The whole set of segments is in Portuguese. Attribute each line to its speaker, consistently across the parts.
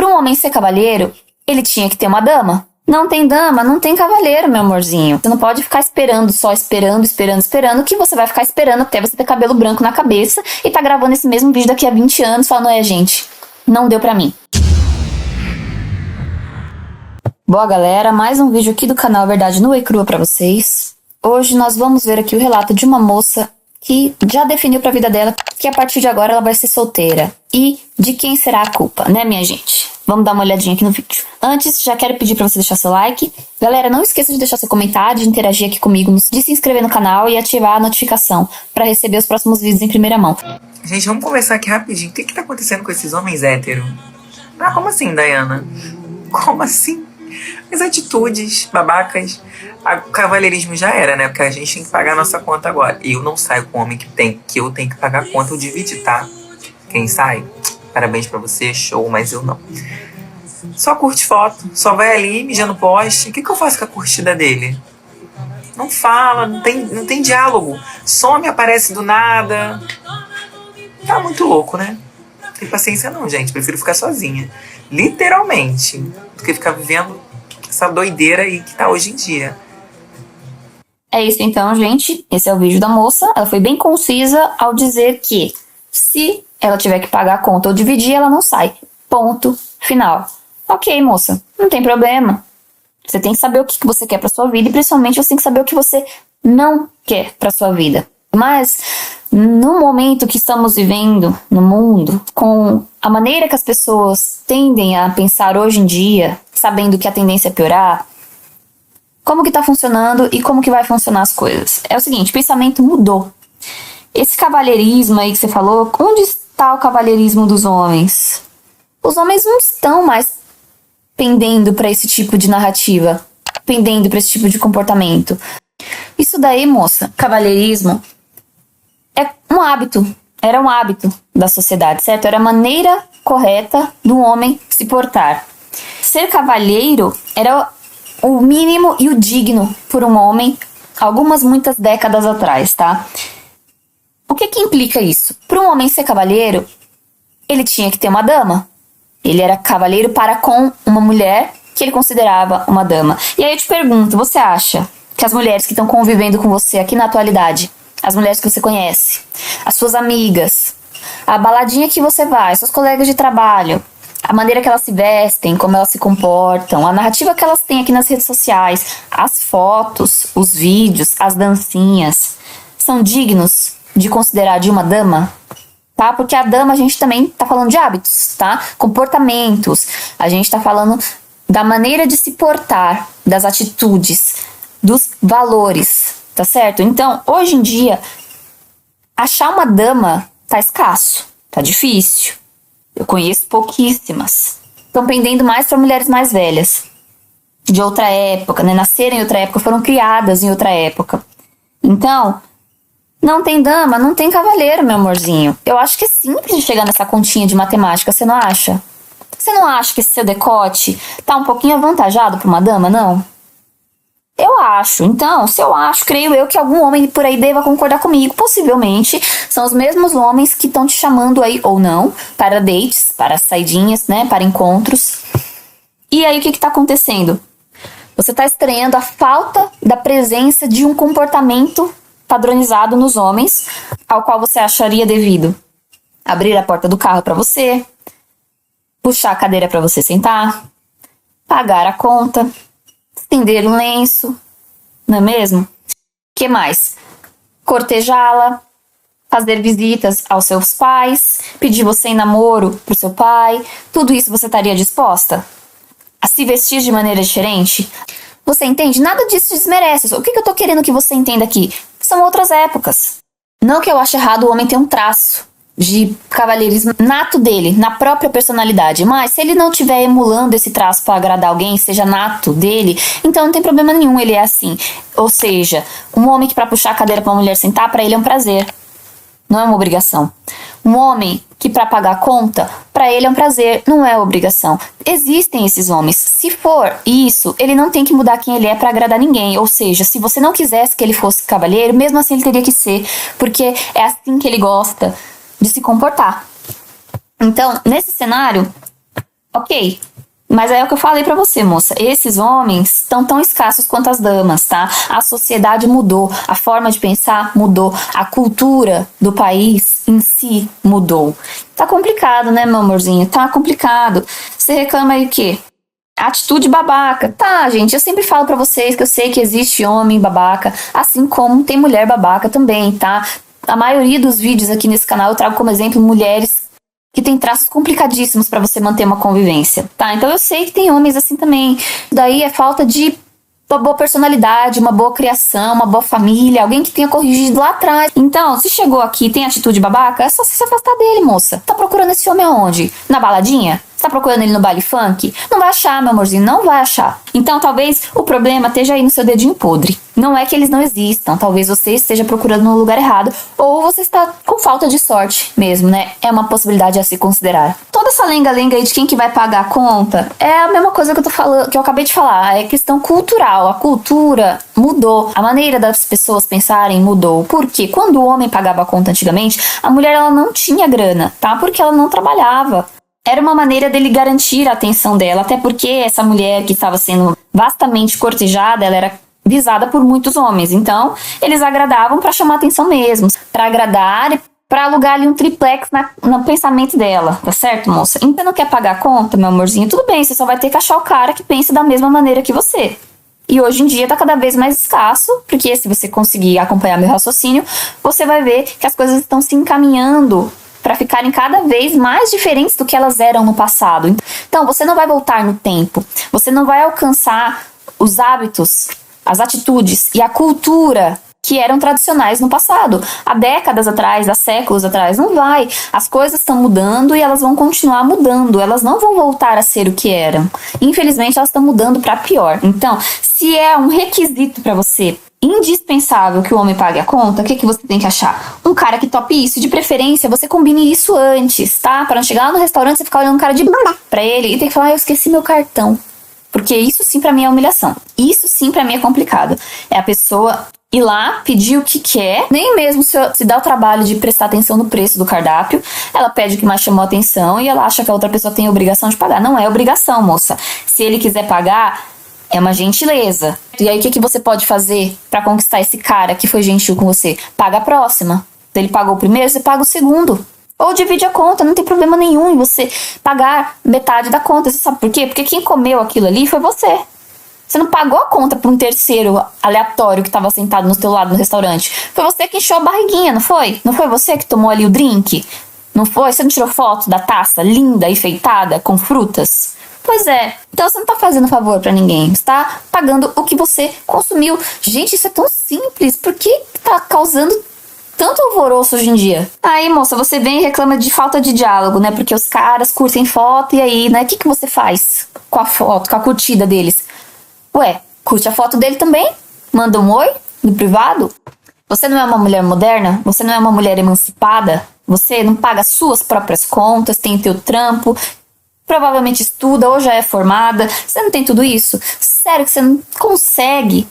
Speaker 1: Para um homem ser cavalheiro, ele tinha que ter uma dama. Não tem dama, não tem cavalheiro, meu amorzinho. Você não pode ficar esperando, só esperando, que você vai ficar esperando até você ter cabelo branco na cabeça e tá gravando esse mesmo vídeo daqui a 20 anos falando, gente, não deu pra mim. Boa, galera, mais um vídeo aqui do canal Verdade Nua e Crua pra vocês. Hoje nós vamos ver aqui o relato de uma moça que já definiu pra vida dela que a partir de agora ela vai ser solteira. E de quem será a culpa, né, minha gente? Vamos dar uma olhadinha aqui no vídeo. Antes, já quero pedir pra você deixar seu like. Galera, não esqueça de deixar seu comentário, de interagir aqui comigo, de se inscrever no canal e ativar a notificação pra receber os próximos vídeos em primeira mão.
Speaker 2: Gente, vamos conversar aqui rapidinho. O que tá acontecendo com esses homens héteros? Ah, como assim, Dayana? Como assim? As atitudes babacas. O cavalheirismo já era, né? Porque a gente tem que pagar a nossa conta agora. Eu não saio com homem que eu tenho que pagar a conta ou dividir, tá? Quem sai, parabéns pra você, show, mas eu não. Só curte foto, só vai ali, mija no poste. O que eu faço com a curtida dele? Não fala, não tem diálogo. Some, aparece do nada. Tá muito louco, né? Não tem paciência não, gente. Prefiro ficar sozinha. Literalmente. Do que ficar vivendo essa doideira aí que tá hoje em dia.
Speaker 1: É isso então, gente. Esse é o vídeo da moça. Ela foi bem concisa ao dizer que se ela tiver que pagar a conta ou dividir, ela não sai. Ponto final. Ok, moça. Não tem problema. Você tem que saber o que você quer pra sua vida e principalmente você tem que saber o que você não quer pra sua vida. Mas no momento que estamos vivendo no mundo, com a maneira que as pessoas tendem a pensar hoje em dia, sabendo que a tendência é piorar, como que tá funcionando e como que vai funcionar as coisas? É o seguinte, o pensamento mudou. Esse cavalheirismo aí que você falou, onde está o cavalheirismo dos homens? Os homens não estão mais pendendo para esse tipo de narrativa, pendendo para esse tipo de comportamento. Isso daí, moça, cavalheirismo é um hábito, era um hábito da sociedade, certo? Era a maneira correta do homem se portar. Ser cavalheiro era o mínimo e o digno por um homem muitas décadas atrás, tá? O que implica isso? Para um homem ser cavalheiro, ele tinha que ter uma dama. Ele era cavalheiro para com uma mulher que ele considerava uma dama. E aí eu te pergunto, você acha que as mulheres que estão convivendo com você aqui na atualidade, as mulheres que você conhece, as suas amigas, a baladinha que você vai, seus colegas de trabalho, a maneira que elas se vestem, como elas se comportam, a narrativa que elas têm aqui nas redes sociais, as fotos, os vídeos, as dancinhas, são dignos de considerar de uma dama? Tá? Porque a dama a gente também tá falando de hábitos, tá? Comportamentos, a gente tá falando da maneira de se portar, das atitudes, dos valores, tá certo? Então, hoje em dia, achar uma dama tá escasso, tá difícil. Eu conheço pouquíssimas. Estão pendendo mais para mulheres mais velhas, de outra época, né? Nasceram em outra época, foram criadas em outra época. Então, não tem dama, não tem cavalheiro, meu amorzinho. Eu acho que é simples de chegar nessa continha de matemática, você não acha? Você não acha que esse seu decote tá um pouquinho avantajado para uma dama, não? Eu acho. Então, se eu acho, creio eu que algum homem por aí deva concordar comigo. Possivelmente são os mesmos homens que estão te chamando aí, ou não, para dates, para saidinhas, né, para encontros. E aí, o que tá acontecendo? Você tá estranhando a falta da presença de um comportamento padronizado nos homens, ao qual você acharia devido abrir a porta do carro para você, puxar a cadeira para você sentar, pagar a conta, estender um lenço, não é mesmo? Que mais? Cortejá-la, fazer visitas aos seus pais, pedir você em namoro pro seu pai, tudo isso você estaria disposta a se vestir de maneira diferente? Você entende? Nada disso desmerece. O que eu tô querendo que você entenda aqui? São outras épocas. Não que eu ache errado o homem ter um traço de cavalheirismo nato dele, na própria personalidade. Mas se ele não estiver emulando esse traço para agradar alguém, seja nato dele, então não tem problema nenhum, ele é assim. Ou seja, um homem que para puxar a cadeira para uma mulher sentar, para ele é um prazer. Não é uma obrigação. Um homem que para pagar a conta, para ele é um prazer, não é obrigação. Existem esses homens. Se for isso, ele não tem que mudar quem ele é para agradar ninguém. Ou seja, se você não quisesse que ele fosse cavalheiro, mesmo assim ele teria que ser, porque é assim que ele gosta de se comportar. Então, nesse cenário, Ok. Mas é o que eu falei pra você, moça. Esses homens estão tão escassos quanto as damas, tá? A sociedade mudou, a forma de pensar mudou, a cultura do país em si mudou. Tá complicado, né, meu amorzinho? Tá complicado. Você reclama aí o quê? Atitude babaca. Tá, gente, eu sempre falo pra vocês que eu sei que existe homem babaca, assim como tem mulher babaca também, tá? A maioria dos vídeos aqui nesse canal eu trago como exemplo mulheres que tem traços complicadíssimos pra você manter uma convivência, tá? Então eu sei que tem homens assim também. Daí é falta de uma boa personalidade, uma boa criação, uma boa família, alguém que tenha corrigido lá atrás. Então, se chegou aqui e tem atitude babaca, é só você se afastar dele, moça. Tá procurando esse homem aonde? Na baladinha? Você tá procurando ele no baile funk? Não vai achar, meu amorzinho, não vai achar. Então, talvez o problema esteja aí no seu dedinho podre. Não é que eles não existam, talvez você esteja procurando no lugar errado, ou você está com falta de sorte mesmo, né? É uma possibilidade a se considerar. Toda essa lenga-lenga aí de quem que vai pagar a conta é a mesma coisa que eu tô falando, que eu acabei de falar, é questão cultural. A cultura mudou, a maneira das pessoas pensarem mudou. Porque quando o homem pagava a conta antigamente, a mulher ela não tinha grana, tá? Porque ela não trabalhava. Era uma maneira dele garantir a atenção dela, até porque essa mulher que estava sendo vastamente cortejada, ela era visada por muitos homens. Então, eles agradavam para chamar atenção mesmo, para agradar e para alugar ali um triplex no pensamento dela, tá certo, moça? Então, não quer pagar a conta, meu amorzinho? Tudo bem, você só vai ter que achar o cara que pensa da mesma maneira que você. E hoje em dia tá cada vez mais escasso, porque se você conseguir acompanhar meu raciocínio, você vai ver que as coisas estão se encaminhando para ficarem cada vez mais diferentes do que elas eram no passado. Então, você não vai voltar no tempo, você não vai alcançar os hábitos, as atitudes e a cultura que eram tradicionais no passado. Há décadas atrás, há séculos atrás, não vai. As coisas estão mudando e elas vão continuar mudando. Elas não vão voltar a ser o que eram. Infelizmente, elas estão mudando para pior. Então, se é um requisito para você indispensável que o homem pague a conta, o que você tem que achar? Um cara que tope isso. De preferência, você combine isso antes, tá? Para não chegar lá no restaurante e ficar olhando um cara de bunda pra ele e ter que falar, eu esqueci meu cartão. Porque isso sim pra mim é humilhação. Isso sim pra mim é complicado. É a pessoa ir lá, pedir o que quer, nem mesmo se dá o trabalho de prestar atenção no preço do cardápio, ela pede o que mais chamou a atenção e ela acha que a outra pessoa tem a obrigação de pagar. Não é obrigação, moça. Se ele quiser pagar, é uma gentileza. E aí, o que você pode fazer pra conquistar esse cara que foi gentil com você? Paga a próxima. Se ele pagou o primeiro, você paga o segundo. Ou divide a conta, não tem problema nenhum em você pagar metade da conta. Você sabe por quê? Porque quem comeu aquilo ali foi você. Você não pagou a conta pra um terceiro aleatório que estava sentado no teu lado no restaurante. Foi você que encheu a barriguinha, não foi? Não foi você que tomou ali o drink? Não foi? Você não tirou foto da taça linda, enfeitada, com frutas? Pois é. Então você não tá fazendo favor pra ninguém. Você tá pagando o que você consumiu. Gente, isso é tão simples. Por que tá causando tanto alvoroço hoje em dia? Aí, moça, você vem e reclama de falta de diálogo, né? Porque os caras curtem foto e aí, né? O que você faz com a foto, com a curtida deles? Ué, curte a foto dele também? Manda um oi no privado? Você não é uma mulher moderna? Você não é uma mulher emancipada? Você não paga suas próprias contas, tem teu trampo, provavelmente estuda ou já é formada. Você não tem tudo isso? Sério que você não consegue?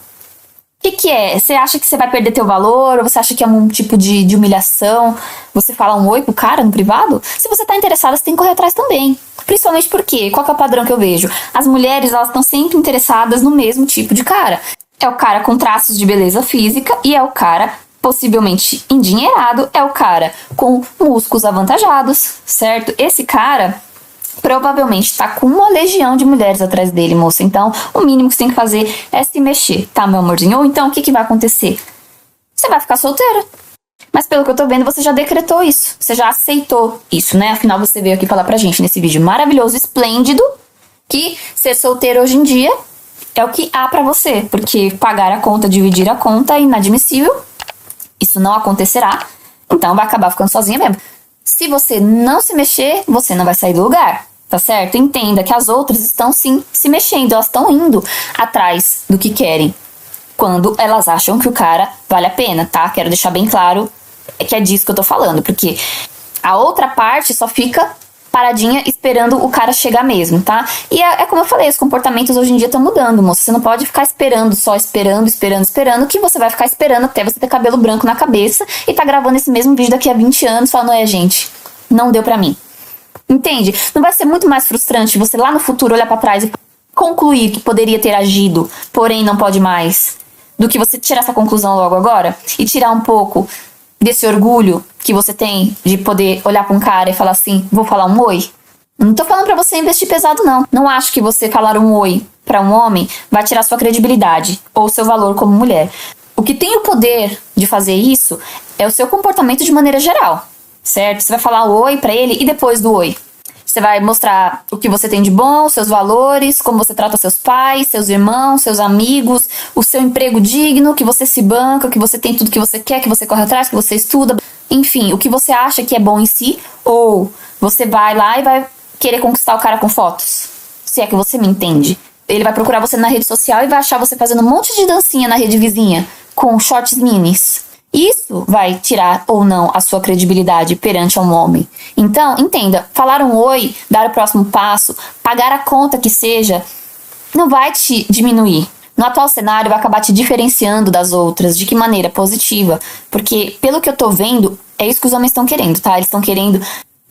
Speaker 1: O que é? Você acha que você vai perder teu valor? Ou você acha que é um tipo de humilhação? Você fala um oi pro cara no privado? Se você tá interessada, você tem que correr atrás também. Principalmente porque, qual que é o padrão que eu vejo? As mulheres, elas estão sempre interessadas no mesmo tipo de cara. É o cara com traços de beleza física e é o cara possivelmente endinheirado, é o cara com músculos avantajados, certo? Esse cara provavelmente tá com uma legião de mulheres atrás dele, moça. Então, o mínimo que você tem que fazer é se mexer, tá, meu amorzinho? Ou então, o que vai acontecer? Você vai ficar solteira. Mas pelo que eu tô vendo, você já decretou isso. Você já aceitou isso, né? Afinal, você veio aqui falar pra gente nesse vídeo maravilhoso, esplêndido, que ser solteiro hoje em dia é o que há pra você. Porque pagar a conta, dividir a conta é inadmissível. Isso não acontecerá. Então, vai acabar ficando sozinha mesmo. Se você não se mexer, você não vai sair do lugar, tá certo? Entenda que as outras estão sim se mexendo, elas estão indo atrás do que querem, quando elas acham que o cara vale a pena, tá? Quero deixar bem claro que é disso que eu tô falando, porque a outra parte só fica paradinha esperando o cara chegar mesmo, tá? E é como eu falei, os comportamentos hoje em dia estão mudando, moça. Você não pode ficar esperando, só esperando, que você vai ficar esperando até você ter cabelo branco na cabeça e tá gravando esse mesmo vídeo daqui a 20 anos falando, gente, não deu pra mim. Entende? Não vai ser muito mais frustrante você lá no futuro olhar pra trás e concluir que poderia ter agido, porém não pode mais, do que você tirar essa conclusão logo agora e tirar um pouco desse orgulho que você tem de poder olhar pra um cara e falar assim, vou falar um oi? Não tô falando pra você investir pesado, não. Não acho que você falar um oi pra um homem vai tirar sua credibilidade ou seu valor como mulher. O que tem o poder de fazer isso é o seu comportamento de maneira geral, certo? Você vai falar oi pra ele e depois do oi você vai mostrar o que você tem de bom, seus valores, como você trata seus pais, seus irmãos, seus amigos, o seu emprego digno, que você se banca, que você tem tudo que você quer, que você corre atrás, que você estuda. Enfim, o que você acha que é bom em si, ou você vai lá e vai querer conquistar o cara com fotos. Se é que você me entende. Ele vai procurar você na rede social e vai achar você fazendo um monte de dancinha na rede vizinha, com shorts minis. Isso vai tirar ou não a sua credibilidade perante um homem. Então, entenda, falar um oi, dar o próximo passo, pagar a conta que seja, não vai te diminuir. No atual cenário, vai acabar te diferenciando das outras. De que maneira? Positiva. Porque, pelo que eu tô vendo, é isso que os homens estão querendo, tá? Eles estão querendo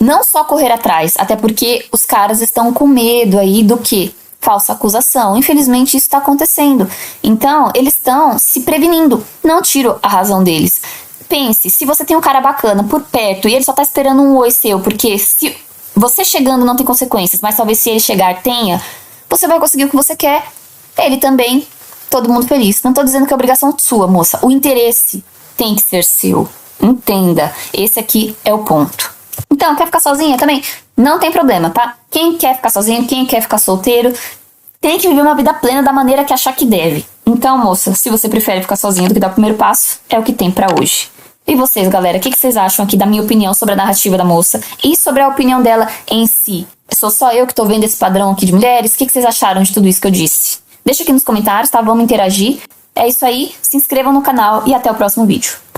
Speaker 1: não só correr atrás, até porque os caras estão com medo aí do quê? Falsa acusação. Infelizmente, isso está acontecendo. Então, eles estão se prevenindo. Não tiro a razão deles. Pense, se você tem um cara bacana por perto e ele só tá esperando um oi seu, porque se você chegando não tem consequências, mas talvez se ele chegar tenha, você vai conseguir o que você quer. Ele também, todo mundo feliz. Não tô dizendo que é obrigação sua, moça. O interesse tem que ser seu. Entenda. Esse aqui é o ponto. Então, quer ficar sozinha também? Não tem problema, tá? Quem quer ficar sozinho, quem quer ficar solteiro, tem que viver uma vida plena da maneira que achar que deve. Então, moça, se você prefere ficar sozinha do que dar o primeiro passo, é o que tem pra hoje. E vocês, galera, o que vocês acham aqui da minha opinião sobre a narrativa da moça e sobre a opinião dela em si? Sou só eu que tô vendo esse padrão aqui de mulheres? O que vocês acharam de tudo isso que eu disse? Deixa aqui nos comentários, tá? Vamos interagir. É isso aí, se inscrevam no canal e até o próximo vídeo.